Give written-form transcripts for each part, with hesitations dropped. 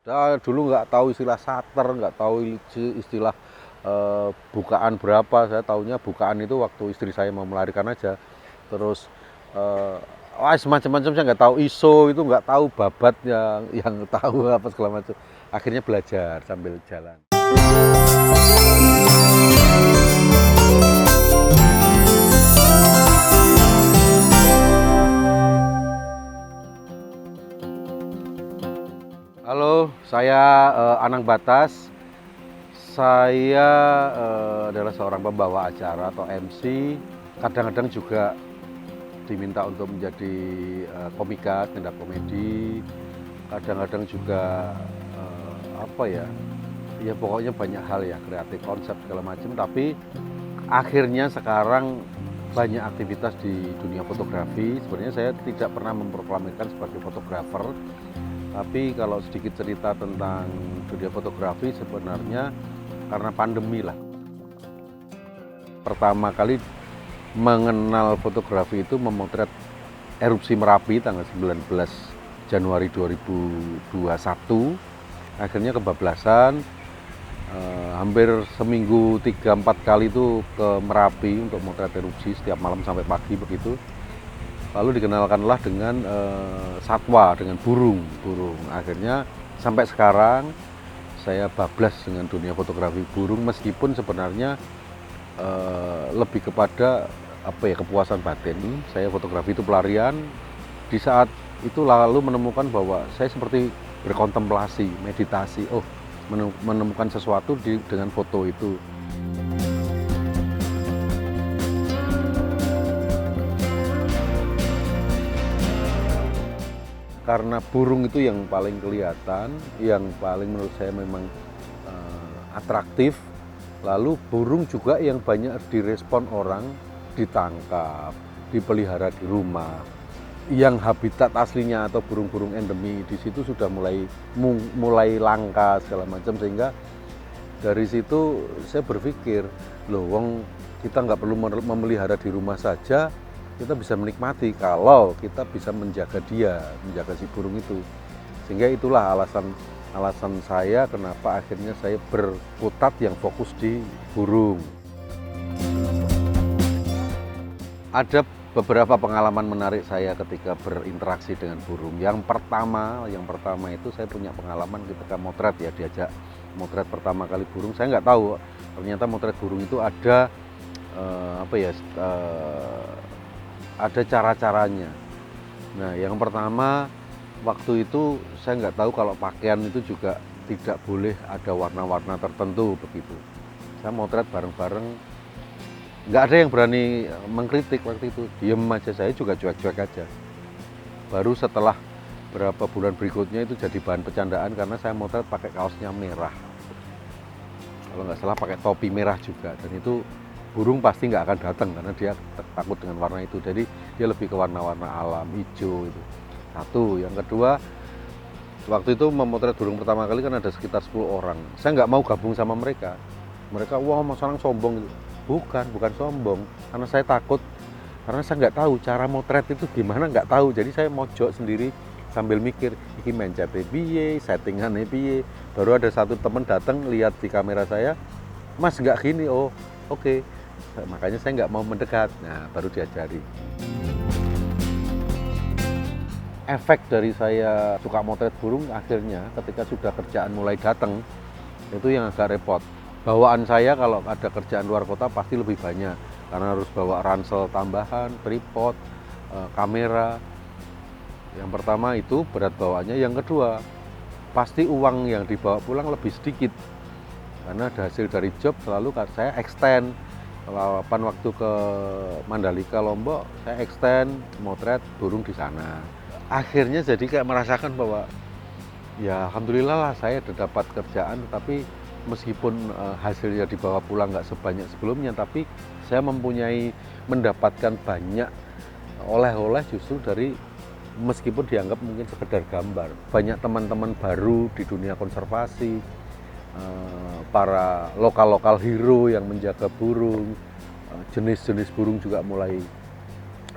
Dulu nggak tahu istilah shutter, nggak tahu istilah bukaan berapa. Saya tahunya bukaan itu waktu istri saya mau melahirkan aja. Terus semacam-macam, saya nggak tahu ISO itu, nggak tahu babat yang tahu apa segala macam. Akhirnya belajar sambil jalan. Halo, saya Anang Batas. Saya adalah seorang pembawa acara atau MC. Kadang-kadang juga diminta untuk menjadi komika, stand up komedi. Kadang-kadang juga apa ya? Ya pokoknya banyak hal ya, kreatif konsep segala macam. Tapi akhirnya sekarang banyak aktivitas di dunia fotografi. Sebenarnya saya tidak pernah memproklamirkan sebagai fotografer. Tapi kalau sedikit cerita tentang dunia fotografi, sebenarnya karena pandemi lah. Pertama kali mengenal fotografi itu memotret erupsi Merapi tanggal 19 Januari 2021. Akhirnya kebablasan, hampir seminggu 3-4 kali itu ke Merapi untuk motret erupsi setiap malam sampai pagi begitu. Lalu dikenalkanlah dengan satwa, dengan burung. Akhirnya sampai sekarang saya bablas dengan dunia fotografi burung, meskipun sebenarnya lebih kepada kepuasan batin. Saya fotografi itu pelarian. Di saat itu lalu menemukan bahwa saya seperti berkontemplasi, meditasi. Menemukan sesuatu dengan foto itu. Karena burung itu yang paling kelihatan, yang paling menurut saya memang atraktif. Lalu burung juga yang banyak direspon orang, ditangkap, dipelihara di rumah. Yang habitat aslinya atau burung-burung endemi di situ sudah mulai langka segala macam, sehingga dari situ saya berpikir, kita nggak perlu memelihara di rumah saja, kita bisa menikmati kalau kita bisa menjaga si burung itu. Sehingga itulah alasan saya kenapa akhirnya saya berkutat yang fokus di burung. Ada beberapa pengalaman menarik saya ketika berinteraksi dengan burung. Yang pertama itu saya punya pengalaman ketika motret ya, diajak motret pertama kali burung. Saya nggak tahu ternyata motret burung itu ada ada cara-caranya. Nah, yang pertama waktu itu saya nggak tahu kalau pakaian itu juga tidak boleh ada warna-warna tertentu begitu. Saya motret bareng-bareng, nggak ada yang berani mengkritik waktu itu, diem aja, saya juga cuek-cuek aja. Baru setelah berapa bulan berikutnya itu jadi bahan bercandaan karena saya motret pakai kaosnya merah, kalau nggak salah pakai topi merah juga, dan itu burung pasti nggak akan datang karena dia takut dengan warna itu. Jadi dia lebih ke warna-warna alam, hijau itu. Satu. Yang kedua, waktu itu memotret burung pertama kali kan ada sekitar 10 orang. Saya nggak mau gabung sama mereka. Mereka, wah Mas Anang sombong gitu. Bukan sombong. Karena saya takut, karena saya nggak tahu cara motret itu gimana, nggak tahu. Jadi saya mojok sendiri sambil mikir, ini mencete piye, settingannya piye. Baru ada satu teman datang lihat di kamera saya, Mas nggak gini, oh oke. Makanya saya nggak mau mendekat. Nah, baru diajari. Efek dari saya suka motret burung akhirnya ketika sudah kerjaan mulai datang, itu yang agak repot. Bawaan saya kalau ada kerjaan luar kota pasti lebih banyak, karena harus bawa ransel tambahan, tripod, kamera. Yang pertama itu berat bawaannya. Yang kedua, pasti uang yang dibawa pulang lebih sedikit, karena ada hasil dari job selalu saya extend. Waktu ke Mandalika, Lombok, saya extend motret burung di sana. Akhirnya jadi kayak merasakan bahwa ya alhamdulillah lah saya sudah dapat kerjaan, tapi meskipun hasilnya dibawa pulang nggak sebanyak sebelumnya, tapi saya mendapatkan banyak oleh-oleh justru dari, meskipun dianggap mungkin sekedar gambar. Banyak teman-teman baru di dunia konservasi, para lokal hero yang menjaga burung, jenis-jenis burung juga mulai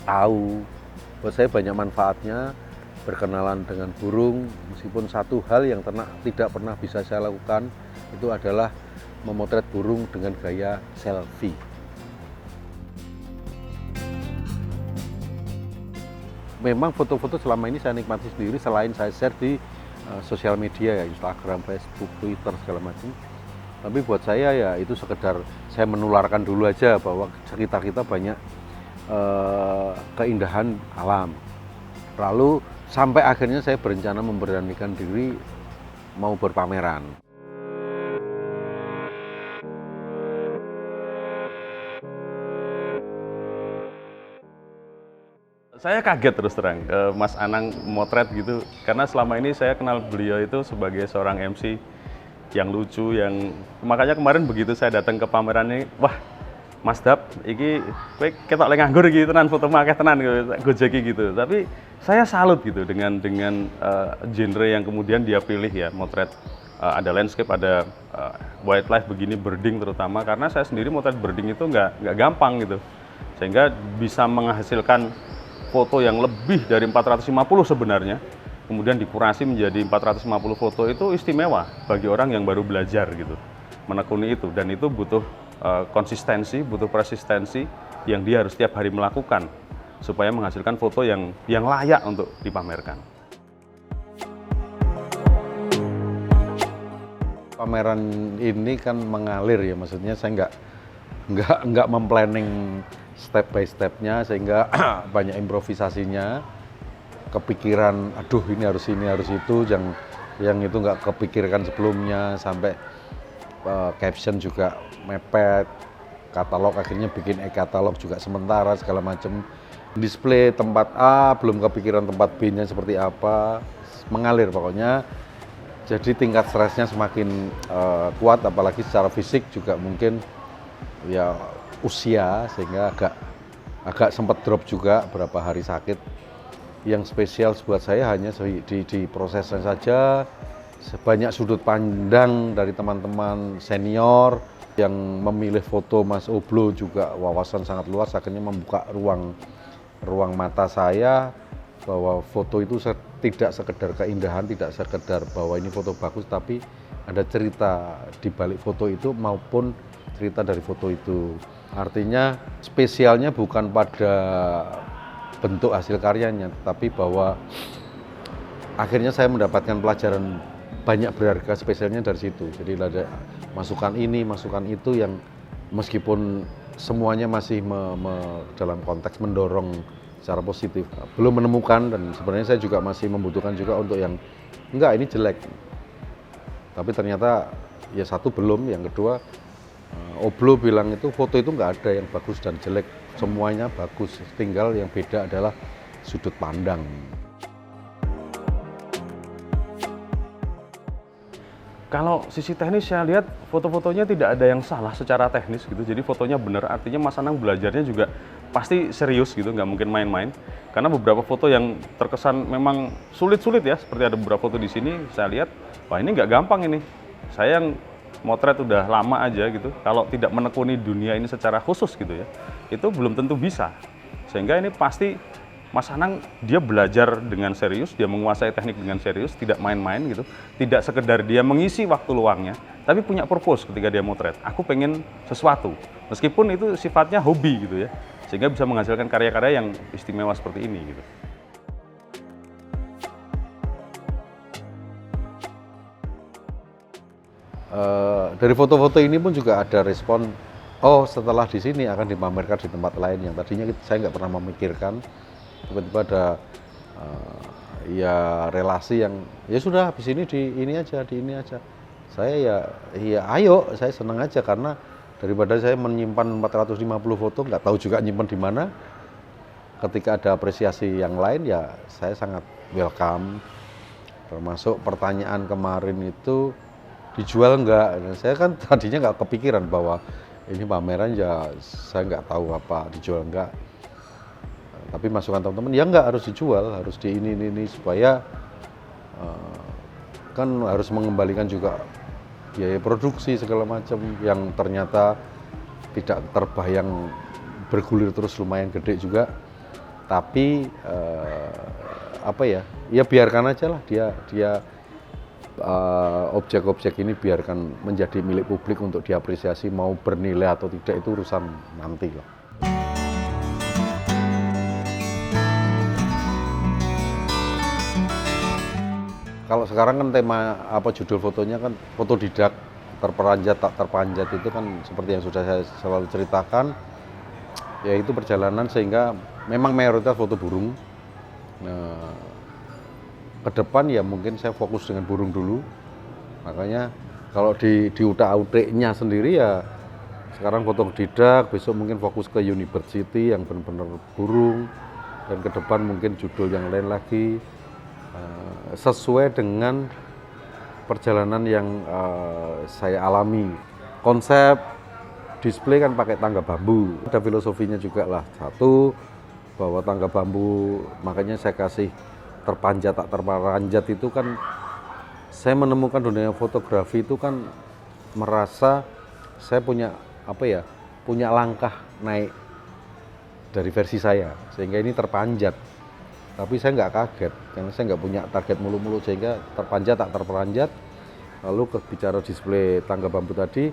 tahu. Buat saya banyak manfaatnya. berkenalan dengan burung, meskipun satu hal yang tidak pernah bisa saya lakukan itu adalah memotret burung dengan gaya selfie. Memang foto-foto selama ini saya nikmati sendiri selain saya share di sosial media ya, Instagram, Facebook, Twitter segala macam. Tapi buat saya ya itu sekedar saya menularkan dulu aja bahwa sekitar kita banyak keindahan alam. Lalu sampai akhirnya saya berencana memberanikan diri mau berpameran. Saya kaget terus terang, Mas Anang motret gitu, karena selama ini saya kenal beliau itu sebagai seorang MC yang lucu, yang makanya kemarin begitu saya datang ke pameran ini, wah Mas Dap, iki kowe ketok lek nganggur iki tenan foto akeh tenan gojeki gitu. Tapi saya salut gitu dengan genre yang kemudian dia pilih ya, motret ada landscape, ada wildlife begini, birding terutama, karena saya sendiri motret birding itu nggak gampang gitu. Sehingga bisa menghasilkan foto yang lebih dari 450 sebenarnya, kemudian dikurasi menjadi 450 foto, itu istimewa bagi orang yang baru belajar gitu, menekuni itu. Dan itu butuh konsistensi, butuh persistensi yang dia harus setiap hari melakukan supaya menghasilkan foto yang layak untuk dipamerkan. Pameran ini kan mengalir ya, maksudnya saya nggak memplanning step by stepnya, sehingga banyak improvisasinya, kepikiran aduh ini harus itu, yang itu nggak kepikirkan sebelumnya, sampai caption juga mepet, katalog akhirnya bikin e-katalog juga sementara segala macam, display tempat A belum kepikiran tempat B-nya seperti apa, mengalir pokoknya. Jadi tingkat stresnya semakin kuat, apalagi secara fisik juga mungkin ya usia, sehingga agak sempat drop juga berapa hari sakit. Yang spesial buat saya hanya di prosesnya saja, sebanyak sudut pandang dari teman-teman senior yang memilih foto Mas Oblo, juga wawasan sangat luas, akhirnya membuka ruang mata saya bahwa foto itu tidak sekedar keindahan, tidak sekedar bahwa ini foto bagus, tapi ada cerita di balik foto itu maupun cerita dari foto itu. Artinya spesialnya bukan pada bentuk hasil karyanya, tapi bahwa akhirnya saya mendapatkan pelajaran banyak berharga spesialnya dari situ. Jadi ada masukan ini, masukan itu yang meskipun semuanya masih dalam konteks mendorong secara positif, belum menemukan, dan sebenarnya saya juga masih membutuhkan juga untuk yang enggak ini jelek. Tapi ternyata ya satu belum, yang kedua Oblo bilang itu foto itu nggak ada yang bagus dan jelek, semuanya bagus, tinggal yang beda adalah sudut pandang. Kalau sisi teknis saya lihat foto-fotonya tidak ada yang salah secara teknis gitu, jadi fotonya benar, artinya Mas Anang belajarnya juga pasti serius gitu, nggak mungkin main-main. Karena beberapa foto yang terkesan memang sulit-sulit ya, seperti ada beberapa foto di sini saya lihat, wah ini nggak gampang ini. Saya yang motret udah lama aja gitu, kalau tidak menekuni dunia ini secara khusus gitu ya, itu belum tentu bisa. Sehingga ini pasti Mas Anang dia belajar dengan serius, dia menguasai teknik dengan serius, tidak main-main gitu, tidak sekedar dia mengisi waktu luangnya, tapi punya purpose ketika dia motret. Aku pengen sesuatu, meskipun itu sifatnya hobi gitu ya, sehingga bisa menghasilkan karya-karya yang istimewa seperti ini gitu. Dari foto-foto ini pun juga ada respon, oh setelah di sini akan dipamerkan di tempat lain yang tadinya saya nggak pernah memikirkan. Tiba-tiba ada ya relasi yang ya sudah habis ini di ini aja. Saya ya ayo, saya senang aja, karena daripada saya menyimpan 450 foto nggak tahu juga nyimpan di mana, ketika ada apresiasi yang lain ya saya sangat welcome. Termasuk pertanyaan kemarin itu, dijual enggak? Nah, saya kan tadinya nggak kepikiran bahwa ini pameran, ya saya nggak tahu apa dijual enggak. Tapi masukan teman-teman, ya enggak harus dijual, harus di ini supaya kan harus mengembalikan juga biaya produksi segala macam yang ternyata tidak terbayang, bergulir terus lumayan gede juga. Tapi apa ya? Ya biarkan aja lah dia objek-objek ini biarkan menjadi milik publik untuk diapresiasi, mau bernilai atau tidak itu urusan nanti lah. Kalau sekarang kan tema judul fotonya kan fotodidak, terperanjat tak terpanjat, itu kan seperti yang sudah saya selalu ceritakan, yaitu perjalanan sehingga memang mayoritas foto burung. Nah, ke depan ya mungkin saya fokus dengan burung dulu. Makanya kalau di utak-utiknya sendiri ya sekarang fotodidak, besok mungkin fokus ke university yang benar-benar burung, dan ke depan mungkin judul yang lain lagi. Sesuai dengan perjalanan yang saya alami. Konsep display kan pakai tangga bambu. Ada filosofinya juga lah. Satu, bahwa tangga bambu, makanya saya kasih terpanjat tak terperanjat itu kan, saya menemukan dunia fotografi itu kan merasa saya punya punya langkah naik dari versi saya, sehingga ini terpanjat. Tapi saya nggak kaget, karena saya nggak punya target mulu-mulu, sehingga terpanjat tak terperanjat. Lalu bicara display tangga bambu tadi,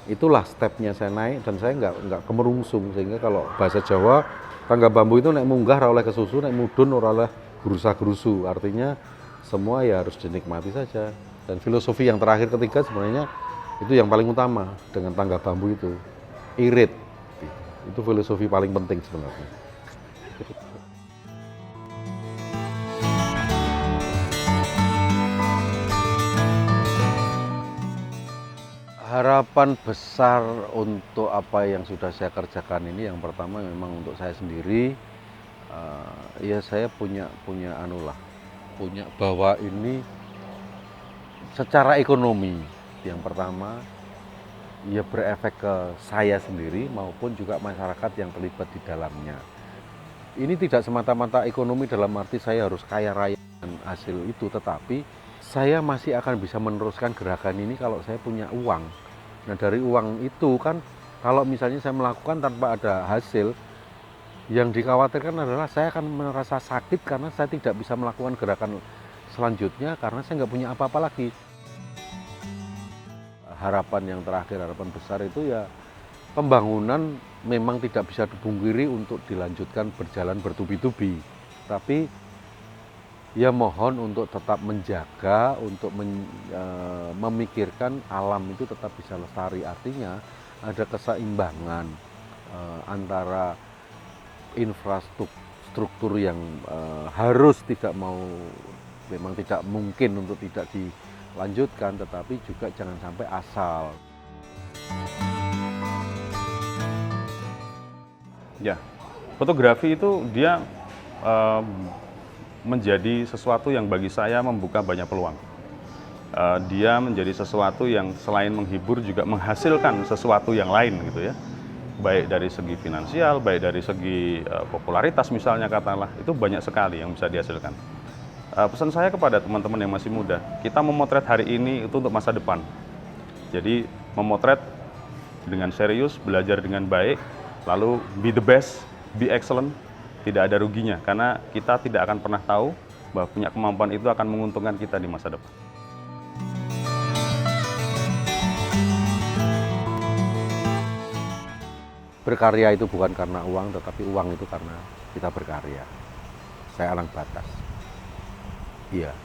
itulah stepnya saya naik, dan saya nggak kemerungsung, sehingga kalau bahasa Jawa tangga bambu itu naik munggah ora oleh kesusu, naik mudun ora oleh gerusa-gerusu. Artinya semua ya harus dinikmati saja. Dan filosofi yang terakhir ketiga sebenarnya itu yang paling utama dengan tangga bambu itu, irit. Itu filosofi paling penting sebenarnya. Harapan besar untuk apa yang sudah saya kerjakan ini, yang pertama memang untuk saya sendiri, ya saya punya bahwa ini secara ekonomi, yang pertama ya berefek ke saya sendiri maupun juga masyarakat yang terlibat di dalamnya. Ini tidak semata-mata ekonomi dalam arti saya harus kaya raya dengan hasil itu, tetapi saya masih akan bisa meneruskan gerakan ini kalau saya punya uang. Nah, dari uang itu kan, kalau misalnya saya melakukan tanpa ada hasil, yang dikhawatirkan adalah saya akan merasa sakit karena saya tidak bisa melakukan gerakan selanjutnya karena saya nggak punya apa-apa lagi. Harapan yang terakhir, harapan besar itu ya pembangunan memang tidak bisa dipungkiri untuk dilanjutkan berjalan bertubi-tubi. Tapi ya mohon untuk tetap menjaga, untuk memikirkan alam itu tetap bisa lestari. Artinya ada keseimbangan antara infrastruktur yang harus memang tidak mungkin untuk tidak dilanjutkan, tetapi juga jangan sampai asal. Ya, fotografi itu dia menjadi sesuatu yang bagi saya membuka banyak peluang. Dia menjadi sesuatu yang selain menghibur juga menghasilkan sesuatu yang lain gitu ya. Baik dari segi finansial, baik dari segi popularitas misalnya katakanlah, itu banyak sekali yang bisa dihasilkan. Pesan saya kepada teman-teman yang masih muda, kita memotret hari ini itu untuk masa depan. Jadi memotret dengan serius, belajar dengan baik, lalu be the best, be excellent, tidak ada ruginya, karena kita tidak akan pernah tahu bahwa punya kemampuan itu akan menguntungkan kita di masa depan. Berkarya itu bukan karena uang, tetapi uang itu karena kita berkarya. Saya alang batas. Iya.